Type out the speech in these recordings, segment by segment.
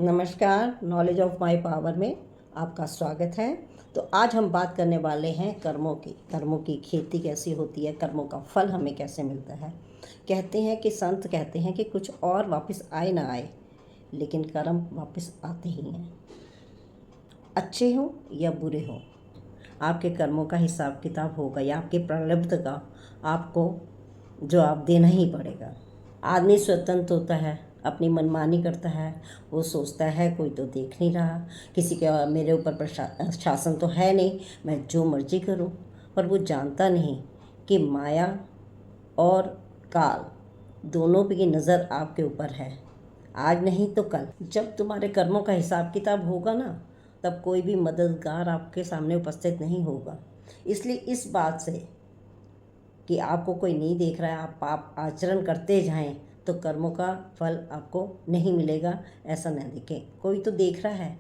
नमस्कार, knowledge of my power में आपका स्वागत है। तो आज हम बात करने वाले हैं कर्मों की खेती कैसी होती है, कर्मों का फल हमें कैसे मिलता है। कहते हैं कि संत कहते हैं कि कुछ और वापस आए ना आए, लेकिन कर्म वापस आते ही हैं। अच्छे हो या बुरे हो, आपके कर्मों का हिसाब किताब होगा या आपके प्रारब्ध का आपको जवाब देना ही पड़ेगा। आदमी स्वतंत्र होता है, अपनी मनमानी करता है। वो सोचता है कोई तो देख नहीं रहा, किसी का मेरे ऊपर शासन तो है नहीं, मैं जो मर्जी करूं। पर वो जानता नहीं कि माया और काल दोनों की नज़र आपके ऊपर है। आज नहीं तो कल जब तुम्हारे कर्मों का हिसाब किताब होगा ना, तब कोई भी मददगार आपके सामने उपस्थित नहीं होगा। इसलिए इस बात से कि आपको कोई नहीं देख रहा है, आप पाप आचरण करते जाएं तो कर्मों का फल आपको नहीं मिलेगा, ऐसा न देखें। कोई तो देख रहा है,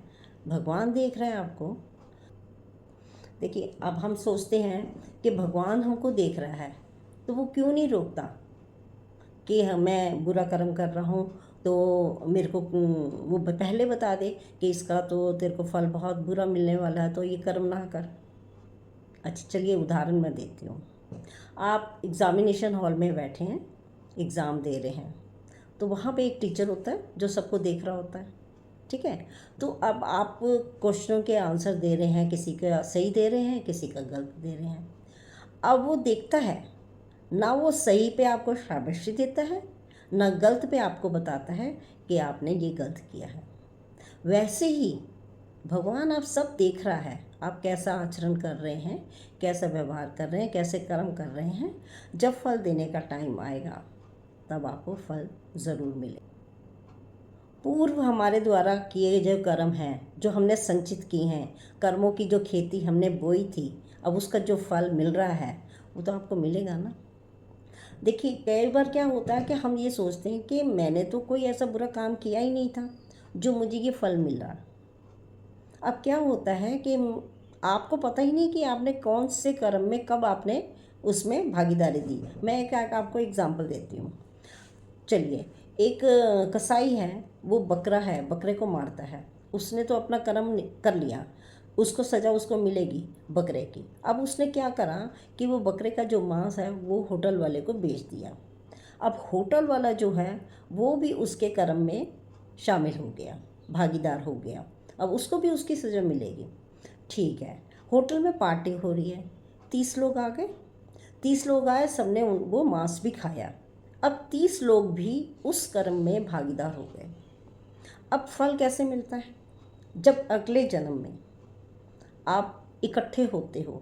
भगवान देख रहा है आपको। देखिए, अब हम सोचते हैं कि भगवान हमको देख रहा है तो वो क्यों नहीं रोकता कि मैं बुरा कर्म कर रहा हूँ तो मेरे को वो पहले बता दे कि इसका तो तेरे को फल बहुत बुरा मिलने वाला है, तो ये कर्म ना कर। अच्छा, चलिए उदाहरण मैं देती हूँ। आप एग्ज़ामिनेशन हॉल में बैठे हैं, एग्ज़ाम दे रहे हैं, तो वहाँ पे एक टीचर होता है जो सबको देख रहा होता है, ठीक है। तो अब आप क्वेश्चनों के आंसर दे रहे हैं, किसी का सही दे रहे हैं, किसी का गलत दे रहे हैं। अब वो देखता है ना, वो सही पे आपको शाबाशी देता है, ना गलत पे आपको बताता है कि आपने ये गलत किया है। वैसे ही भगवान आप सब देख रहा है, आप कैसा आचरण कर रहे हैं, कैसा व्यवहार कर रहे हैं, कैसे कर्म कर रहे हैं। जब फल देने का टाइम आएगा तब आपको फल ज़रूर मिले। पूर्व हमारे द्वारा किए जो कर्म हैं, जो हमने संचित किए हैं, कर्मों की जो खेती हमने बोई थी, अब उसका जो फल मिल रहा है वो तो आपको मिलेगा ना। देखिए, कई बार क्या होता है कि हम ये सोचते हैं कि मैंने तो कोई ऐसा बुरा काम किया ही नहीं था जो मुझे ये फल मिल रहा। अब क्या होता है कि आपको पता ही नहीं कि आपने कौन से कर्म में कब आपने उसमें भागीदारी दी। मैं एक आपको एग्जांपल देती हूँ। चलिए, एक कसाई है, वो बकरा है, बकरे को मारता है। उसने तो अपना कर्म कर लिया, उसको सज़ा उसको मिलेगी बकरे की। अब उसने क्या करा कि वो बकरे का जो मांस है वो होटल वाले को बेच दिया। अब होटल वाला जो है वो भी उसके कर्म में शामिल हो गया, भागीदार हो गया। अब उसको भी उसकी सज़ा मिलेगी। ठीक है, होटल में पार्टी हो रही है, 30 लोग आ गए। 30 लोग आए, सबने वो मांस भी खाया। अब 30 लोग भी उस कर्म में भागीदार हो गए। अब फल कैसे मिलता है? जब अगले जन्म में आप इकट्ठे होते हो,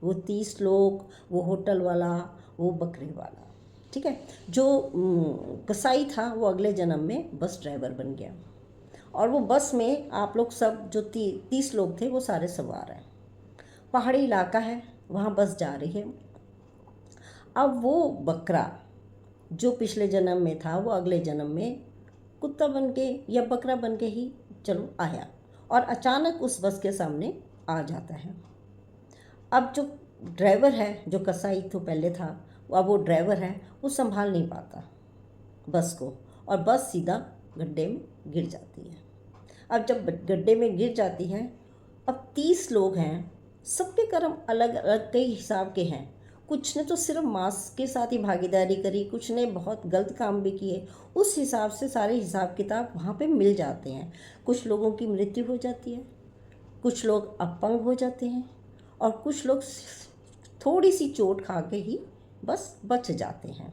वो 30 लोग, वो होटल वाला, वो बकरे वाला, ठीक है। जो कसाई था वो अगले जन्म में बस ड्राइवर बन गया, और वो बस में आप लोग सब जो 30 लोग थे वो सारे सवार हैं। पहाड़ी इलाका है, वहाँ बस जा रही है। अब वो बकरा जो पिछले जन्म में था वो अगले जन्म में कुत्ता बन के या बकरा बन के ही चलो आया, और अचानक उस बस के सामने आ जाता है। अब जो ड्राइवर है, जो कसाई तो पहले था, अब वो ड्राइवर है, वो संभाल नहीं पाता बस को, और बस सीधा गड्ढे में गिर जाती है। अब जब गड्ढे में गिर जाती है, अब 30 लोग हैं, सबके कर्म अलग अलग कई हिसाब के हैं। कुछ ने तो सिर्फ मांस के साथ ही भागीदारी करी, कुछ ने बहुत गलत काम भी किए। उस हिसाब से सारे हिसाब किताब वहाँ पे मिल जाते हैं। कुछ लोगों की मृत्यु हो जाती है, कुछ लोग अपंग हो जाते हैं, और कुछ लोग थोड़ी सी चोट खा के ही बस बच जाते हैं।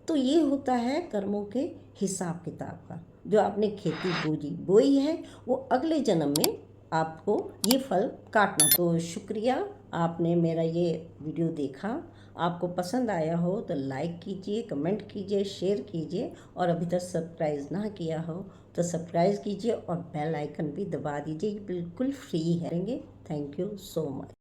तो ये होता है कर्मों के हिसाब किताब का। जो आपने खेती बोई है वो अगले जन्म में आपको ये फल काटना। तो शुक्रिया, आपने मेरा ये वीडियो देखा। आपको पसंद आया हो तो लाइक कीजिए, कमेंट कीजिए, शेयर कीजिए, और अभी तक सब्सक्राइब ना किया हो तो सब्सक्राइब कीजिए और बेल आइकन भी दबा दीजिए। ये बिल्कुल फ्री है। Thank you so much.